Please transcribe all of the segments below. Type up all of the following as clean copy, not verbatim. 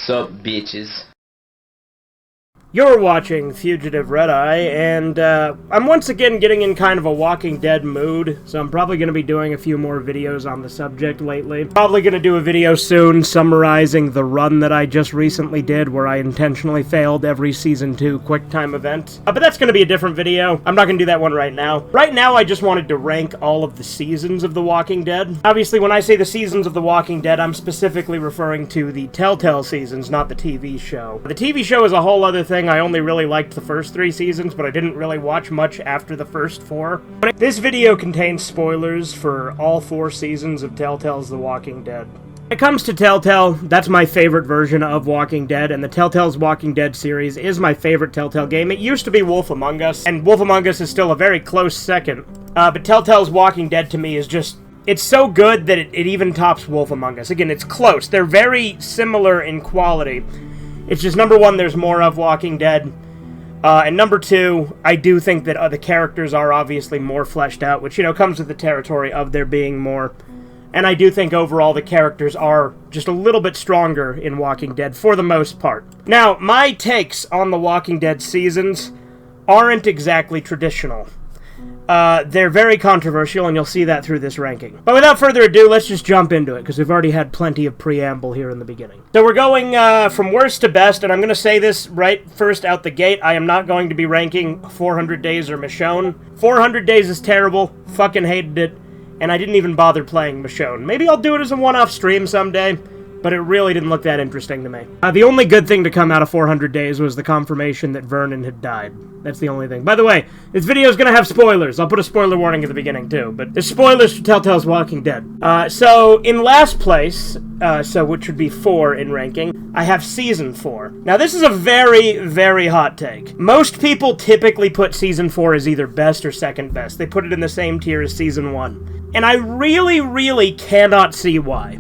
Sup, bitches? You're watching Fugitive Red Eye, and I'm once again getting in kind of a Walking Dead mood, so I'm probably going to be doing a few more videos on the subject lately. Probably going to do a video soon summarizing the run that I just recently did, where I intentionally failed every Season 2 QuickTime event. But that's going to be a different video. I'm not going to do that one right now. Right now, I just wanted to rank all of the seasons of The Walking Dead. Obviously, when I say the seasons of The Walking Dead, I'm specifically referring to the Telltale seasons, not the TV show. The TV show is a whole other thing. I only really liked the first 3 seasons, but I didn't really watch much after the first 4. This video contains spoilers for all 4 seasons of Telltale's The Walking Dead. When it comes to Telltale, that's my favorite version of Walking Dead, and the Telltale's Walking Dead series is my favorite Telltale game. It used to be Wolf Among Us, and Wolf Among Us is still a very close second. But Telltale's Walking Dead to me is just... it's so good that it even tops Wolf Among Us. Again, it's close. They're very similar in quality. It's just, number 1, there's more of Walking Dead, and number 2, I do think that the characters are obviously more fleshed out, which, you know, comes with the territory of there being more, and I do think overall the characters are just a little bit stronger in Walking Dead, for the most part. Now, my takes on the Walking Dead seasons aren't exactly traditional. They're very controversial, and you'll see that through this ranking. But without further ado, let's just jump into it, because we've already had plenty of preamble here in the beginning. So we're going from worst to best, and I'm going to say this right first out the gate. I am not going to be ranking 400 Days or Michonne. 400 Days is terrible, fucking hated it, and I didn't even bother playing Michonne. Maybe I'll do it as a one-off stream someday, but it really didn't look that interesting to me. The only good thing to come out of 400 Days was the confirmation that Vernon had died. That's the only thing. By the way, this video is going to have spoilers. I'll put a spoiler warning at the beginning, too. But there's spoilers for Telltale's Walking Dead. So, in last place, which would be 4 in ranking, I have Season 4. Now, this is a very, very hot take. Most people typically put Season 4 as either best or second best. They put it in the same tier as Season 1. And I really, really cannot see why.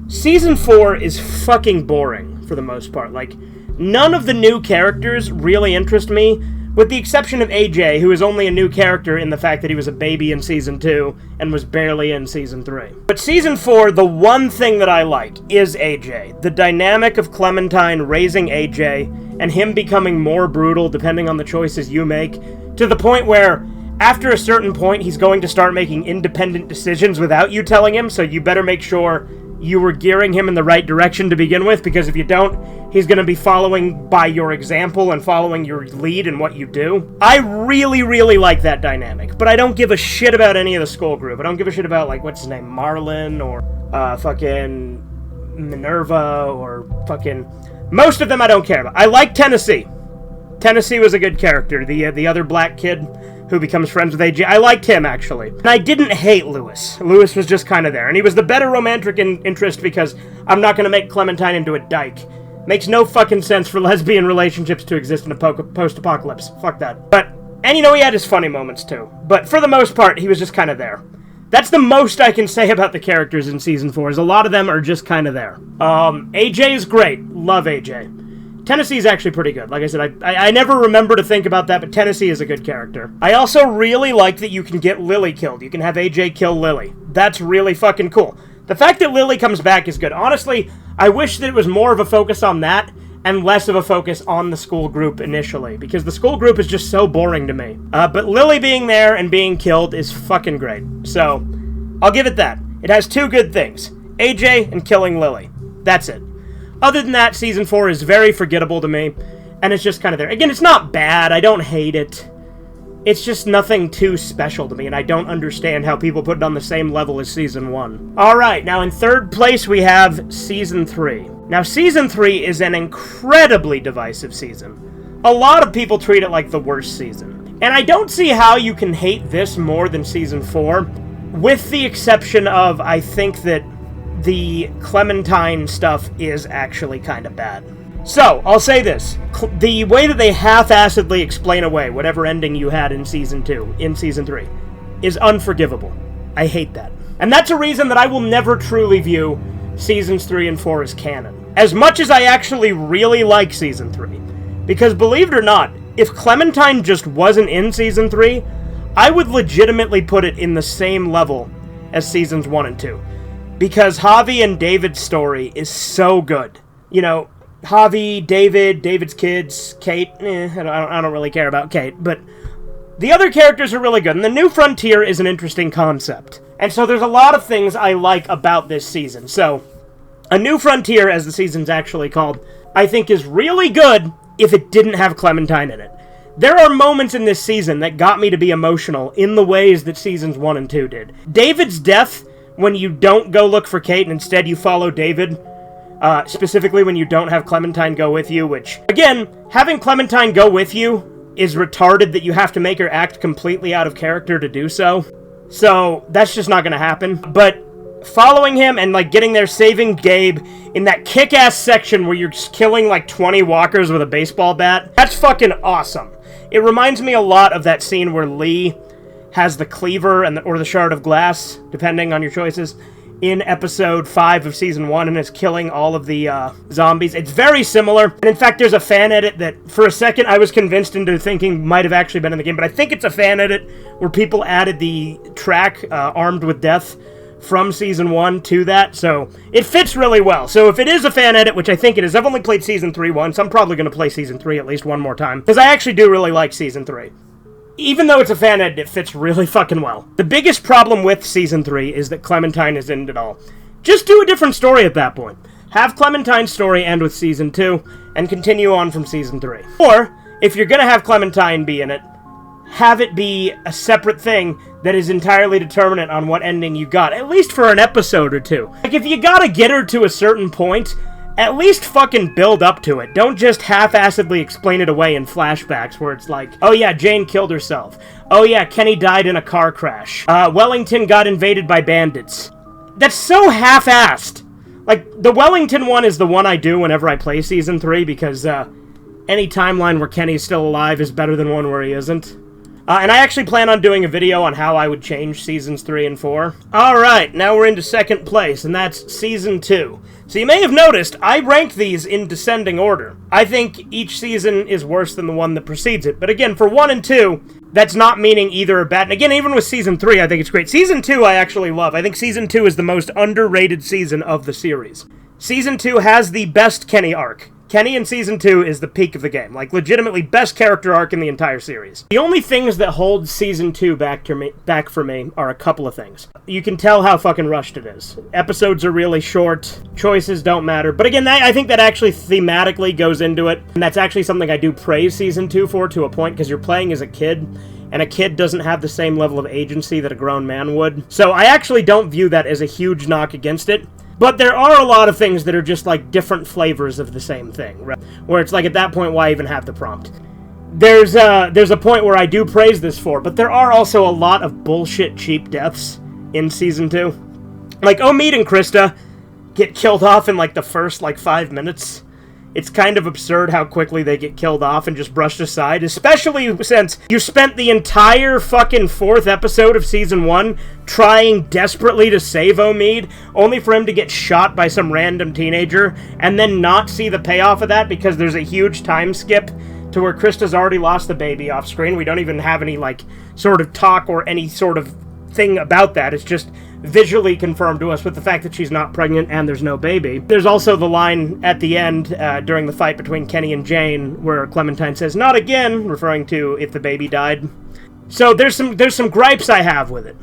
Season 4 is fucking boring, for the most part. Like, none of the new characters really interest me, with the exception of AJ, who is only a new character in the fact that he was a baby in Season 2, and was barely in Season 3. But Season 4, the one thing that I like is AJ. The dynamic of Clementine raising AJ, and him becoming more brutal depending on the choices you make, to the point where, after a certain point, he's going to start making independent decisions without you telling him, so you better make sure you were gearing him in the right direction to begin with, because if you don't, he's going to be following by your example and following your lead in what you do. I really, really like that dynamic, but I don't give a shit about any of the Skull Group. I don't give a shit about, like, what's his name, Marlon, or fucking Minerva, or fucking... most of them I don't care about. I like Tennessee. Tennessee was a good character, the other black kid who becomes friends with AJ. I liked him, actually. And I didn't hate Lewis. Lewis was just kind of there. And he was the better romantic interest because I'm not going to make Clementine into a dyke. Makes no fucking sense for lesbian relationships to exist in a post-apocalypse. Fuck that. And you know, he had his funny moments, too. But for the most part, he was just kind of there. That's the most I can say about the characters in Season 4, is a lot of them are just kind of there. AJ is great. Love AJ. Tennessee is actually pretty good. Like I said, I never remember to think about that, but Tennessee is a good character. I also really like that you can get Lily killed. You can have AJ kill Lily. That's really fucking cool. The fact that Lily comes back is good. Honestly, I wish that it was more of a focus on that and less of a focus on the Skull Group initially, because the Skull Group is just so boring to me. But Lily being there and being killed is fucking great. So, I'll give it that. It has 2 good things. AJ and killing Lily. That's it. Other than that, Season 4 is very forgettable to me, and it's just kind of there. Again, it's not bad, I don't hate it. It's just nothing too special to me, and I don't understand how people put it on the same level as Season 1. Alright, now in 3rd place we have Season 3. Now, Season 3 is an incredibly divisive season. A lot of people treat it like the worst season. And I don't see how you can hate this more than Season 4, with the exception of, I think that the Clementine stuff is actually kind of bad. So, I'll say this. The way that they half-assedly explain away whatever ending you had in Season 2, in Season 3, is unforgivable. I hate that. And that's a reason that I will never truly view Seasons 3 and 4 as canon. As much as I actually really like Season 3. Because believe it or not, if Clementine just wasn't in Season 3, I would legitimately put it in the same level as Seasons 1 and 2. Because Javi and David's story is so good. You know, Javi, David's kids, Kate, I don't really care about Kate, but the other characters are really good, and the New Frontier is an interesting concept. And so there's a lot of things I like about this season. So, A New Frontier, as the season's actually called, I think is really good if it didn't have Clementine in it. There are moments in this season that got me to be emotional in the ways that seasons 1 and 2 did. David's death, when you don't go look for Kate and instead you follow David, specifically when you don't have Clementine go with you, which, again, having Clementine go with you is retarded that you have to make her act completely out of character to do so. So, that's just not gonna happen. But following him and, like, getting there, saving Gabe in that kick-ass section where you're just killing, like, 20 walkers with a baseball bat, that's fucking awesome. It reminds me a lot of that scene where Lee has the cleaver or the shard of glass, depending on your choices, in episode 5 of season 1 and is killing all of the zombies. It's very similar, and in fact there's a fan edit that for a second I was convinced into thinking might have actually been in the game, but I think it's a fan edit where people added the track Armed with Death from season 1 to that, so it fits really well. So if it is a fan edit, which I think it is, I've only played season 3 once, I'm probably going to play season 3 at least one more time, because I actually do really like season 3. Even though it's a fan edit, it fits really fucking well. The biggest problem with Season 3 is that Clementine isn't at all. Just do a different story at that point. Have Clementine's story end with Season 2, and continue on from Season 3. Or, if you're gonna have Clementine be in it, have it be a separate thing that is entirely determinate on what ending you got, at least for an episode or two. Like, if you gotta get her to a certain point, at least fucking build up to it. Don't just half-assedly explain it away in flashbacks where it's like, oh yeah, Jane killed herself. Oh yeah, Kenny died in a car crash. Wellington got invaded by bandits. That's so half-assed. Like, the Wellington one is the one I do whenever I play Season 3 because, any timeline where Kenny's still alive is better than one where he isn't. And I actually plan on doing a video on how I would change Seasons 3 and 4. Alright, now we're into second place, and that's Season 2. So you may have noticed, I rank these in descending order. I think each season is worse than the one that precedes it. But again, for 1 and 2, that's not meaning either are bad. And again, even with Season 3, I think it's great. Season 2 I actually love. I think Season 2 is the most underrated season of the series. Season 2 has the best Kenny arc. Kenny in Season 2 is the peak of the game. Like, legitimately best character arc in the entire series. The only things that hold Season 2 back for me are a couple of things. You can tell how fucking rushed it is. Episodes are really short. Choices don't matter. But again, I think that actually thematically goes into it. And that's actually something I do praise Season 2 for to a point, because you're playing as a kid, and a kid doesn't have the same level of agency that a grown man would. So I actually don't view that as a huge knock against it. But there are a lot of things that are just like different flavors of the same thing, right? Where it's like, at that point, why even have the prompt? There's a point where I do praise this for, but there are also a lot of bullshit cheap deaths in Season 2. Like, Omid and Krista get killed off in like the first 5 minutes. It's kind of absurd how quickly they get killed off and just brushed aside, especially since you spent the entire fucking 4th episode of Season 1 trying desperately to save Omid, only for him to get shot by some random teenager, and then not see the payoff of that because there's a huge time skip to where Krista's already lost the baby off screen. We don't even have any, sort of talk or any sort of thing about that. It's just visually confirmed to us with the fact that she's not pregnant and there's no baby. There's also the line at the end during the fight between Kenny and Jane where Clementine says, "Not again," referring to if the baby died. So there's some gripes I have with it.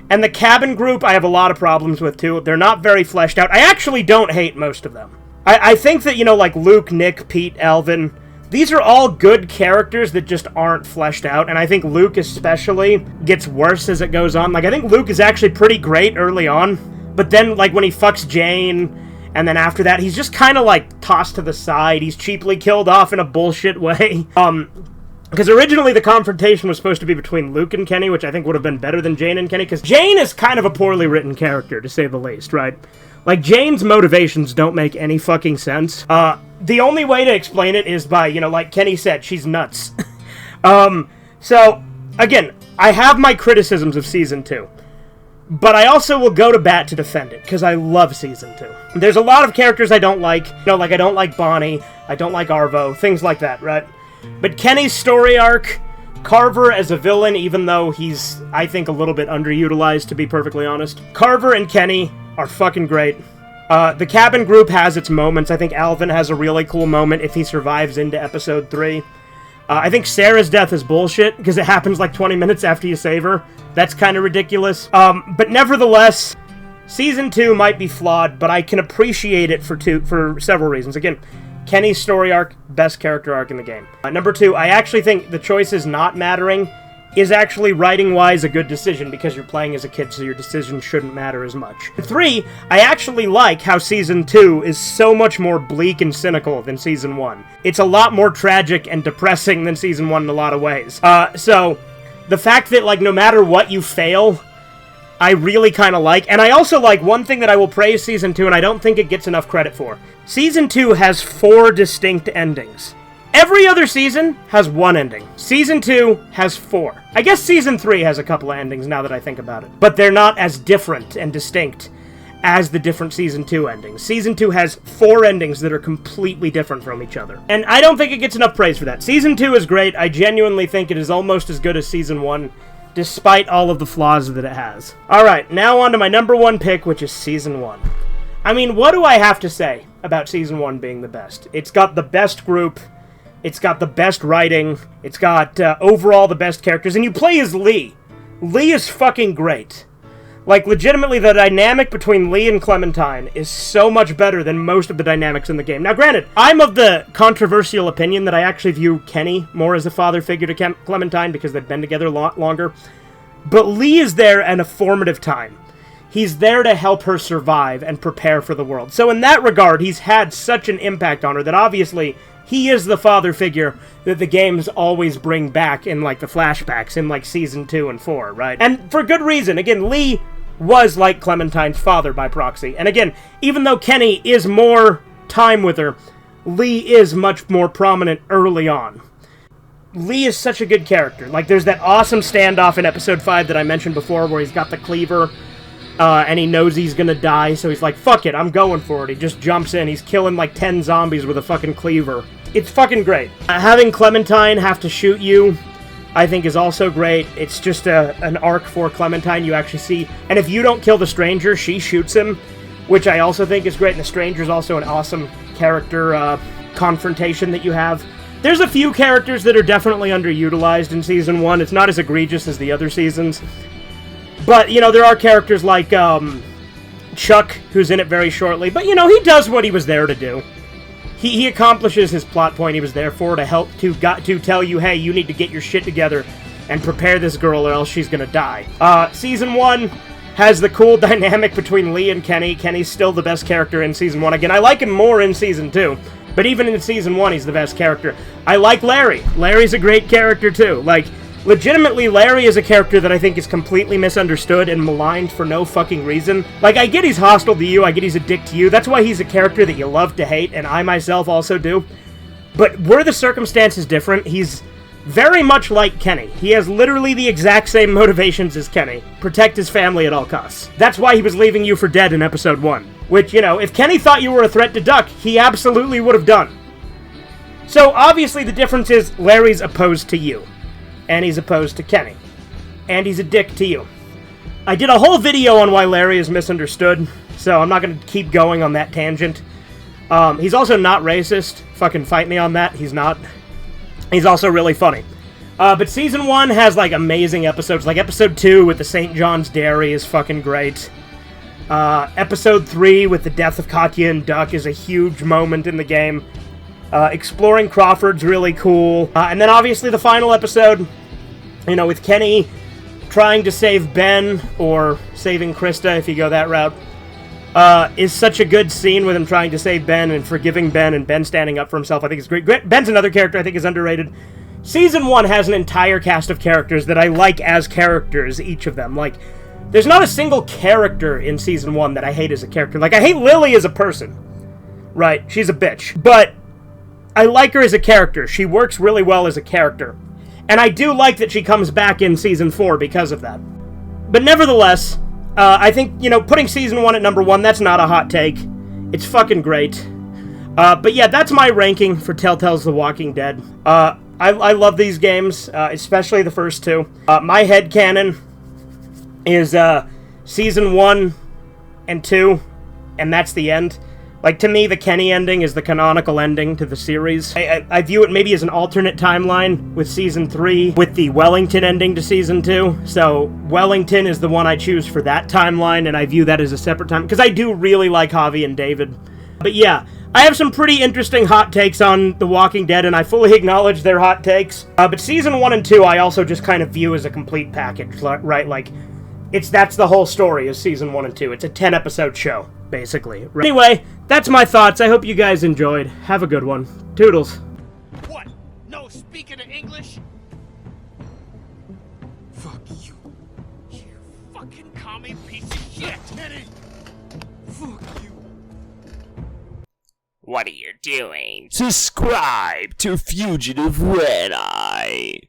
And the cabin group I have a lot of problems with too. They're not very fleshed out. I actually don't hate most of them. I think that, like Luke, Nick, Pete, Alvin, these are all good characters that just aren't fleshed out, and I think Luke especially gets worse as it goes on. I think Luke is actually pretty great early on, but then, when he fucks Jane, and then after that, he's just kind of, tossed to the side. He's cheaply killed off in a bullshit way. Because originally the confrontation was supposed to be between Luke and Kenny, which I think would have been better than Jane and Kenny, because Jane is kind of a poorly written character, to say the least, right? Jane's motivations don't make any fucking sense. The only way to explain it is by, like Kenny said, she's nuts. So, again, I have my criticisms of Season 2. But I also will go to bat to defend it, because I love Season 2. There's a lot of characters I don't like. I don't like Bonnie, I don't like Arvo, things like that, right? But Kenny's story arc, Carver as a villain, even though he's, I think, a little bit underutilized, to be perfectly honest. Carver and Kenny are fucking great. The cabin group has its moments. I think Alvin has a really cool moment if he survives into episode 3. I think Sarah's death is bullshit, because it happens like 20 minutes after you save her. That's kind of ridiculous. But nevertheless, Season 2 might be flawed, but I can appreciate it for several reasons. Again, Kenny's story arc, best character arc in the game. Number 2, I actually think the choices not mattering is actually writing-wise a good decision, because you're playing as a kid, so your decisions shouldn't matter as much. 3, I actually like how Season 2 is so much more bleak and cynical than Season 1. It's a lot more tragic and depressing than Season 1 in a lot of ways. So, the fact that, like, no matter what you fail, I really kind of like. And I also like one thing that I will praise Season 2, and I don't think it gets enough credit for. Season 2 has 4 distinct endings. Every other season has 1 ending. Season 2 has 4. I guess Season 3 has a couple of endings now that I think about it. But they're not as different and distinct as the different Season 2 endings. Season 2 has 4 endings that are completely different from each other. And I don't think it gets enough praise for that. Season 2 is great. I genuinely think it is almost as good as Season 1, despite all of the flaws that it has. Alright, now on to my number 1 pick, which is Season 1. I mean, what do I have to say about Season 1 being the best? It's got the best group. It's got the best writing. It's got, overall, the best characters. And you play as Lee. Lee is fucking great. Like, legitimately, the dynamic between Lee and Clementine is so much better than most of the dynamics in the game. Now, granted, I'm of the controversial opinion that I actually view Kenny more as a father figure to Clementine because they've been together a lot longer. But Lee is there at a formative time. He's there to help her survive and prepare for the world. So in that regard, he's had such an impact on her that obviously he is the father figure that the games always bring back in, like, the flashbacks in, like, Season 2 and 4, right? And for good reason. Again, Lee was like Clementine's father by proxy. And again, even though Kenny is more time with her, Lee is much more prominent early on. Lee is such a good character. Like, there's that awesome standoff in Episode 5 that I mentioned before where he's got the cleaver, and he knows he's gonna die, so he's like, fuck it, I'm going for it. He just jumps in, he's killing like 10 zombies with a fucking cleaver. It's fucking great. Having Clementine have to shoot you, I think, is also great. It's just an arc for Clementine you actually see. And if you don't kill the stranger, she shoots him, which I also think is great. And the stranger's also an awesome character confrontation that you have. There's a few characters that are definitely underutilized in Season 1. It's not as egregious as the other seasons. But, you know, there are characters like Chuck, who's in it very shortly. But, you know, he does what he was there to do. He accomplishes his plot point he was there for, to help to tell you, hey, you need to get your shit together and prepare this girl or else she's gonna die. Season 1 has the cool dynamic between Lee and Kenny. Kenny's still the best character in Season 1. Again, I like him more in Season 2, but even in Season 1, he's the best character. I like Larry. Larry's a great character, too. Like, legitimately, Larry is a character that I think is completely misunderstood and maligned for no fucking reason. Like, I get he's hostile to you, I get he's a dick to you, that's why he's a character that you love to hate, and I myself also do. But were the circumstances different, he's very much like Kenny. He has literally the exact same motivations as Kenny. Protect his family at all costs. That's why he was leaving you for dead in Episode 1. Which, you know, if Kenny thought you were a threat to Duck, he absolutely would have done. So, obviously, the difference is Larry's opposed to you. And he's opposed to Kenny. And he's a dick to you. I did a whole video on why Larry is misunderstood, so I'm not going to keep going on that tangent. He's also not racist. Fucking fight me on that. He's not. He's also really funny. But Season 1 has, like, amazing episodes. Like, Episode 2 with the St. John's Dairy is fucking great. Episode 3 with the death of Katya and Duck is a huge moment in the game. Exploring Crawford's really cool. And then, obviously, the final episode, you know, with Kenny trying to save Ben, or saving Krista, if you go that route, is such a good scene with him trying to save Ben and forgiving Ben, and Ben standing up for himself. I think it's great. Ben's another character I think is underrated. Season 1 has an entire cast of characters that I like as characters, each of them. Like, there's not a single character in Season 1 that I hate as a character. Like, I hate Lily as a person. Right, she's a bitch. But I like her as a character. She works really well as a character. And I do like that she comes back in Season 4 because of that. But nevertheless, I think, you know, putting Season 1 at number 1, that's not a hot take. It's fucking great. But yeah, that's my ranking for Telltale's The Walking Dead. I love these games, especially the first two. My headcanon is Season 1 and 2, and that's the end. Like, to me, the Kenny ending is the canonical ending to the series. I view it maybe as an alternate timeline with Season 3, with the Wellington ending to Season 2. So, Wellington is the one I choose for that timeline, and I view that as a separate time, because I do really like Javi and David. But yeah, I have some pretty interesting hot takes on The Walking Dead, and I fully acknowledge their hot takes. But Season 1 and 2 I also just kind of view as a complete package, right? Like, that's the whole story is Season 1 and 2. It's a 10-episode show, basically. Anyway, that's my thoughts. I hope you guys enjoyed. Have a good one. Toodles. What? No speaking of English? Fuck you. You fucking commie piece of shit! Kenny! Fuck you. What are you doing? Subscribe to Fugitive Red Eye.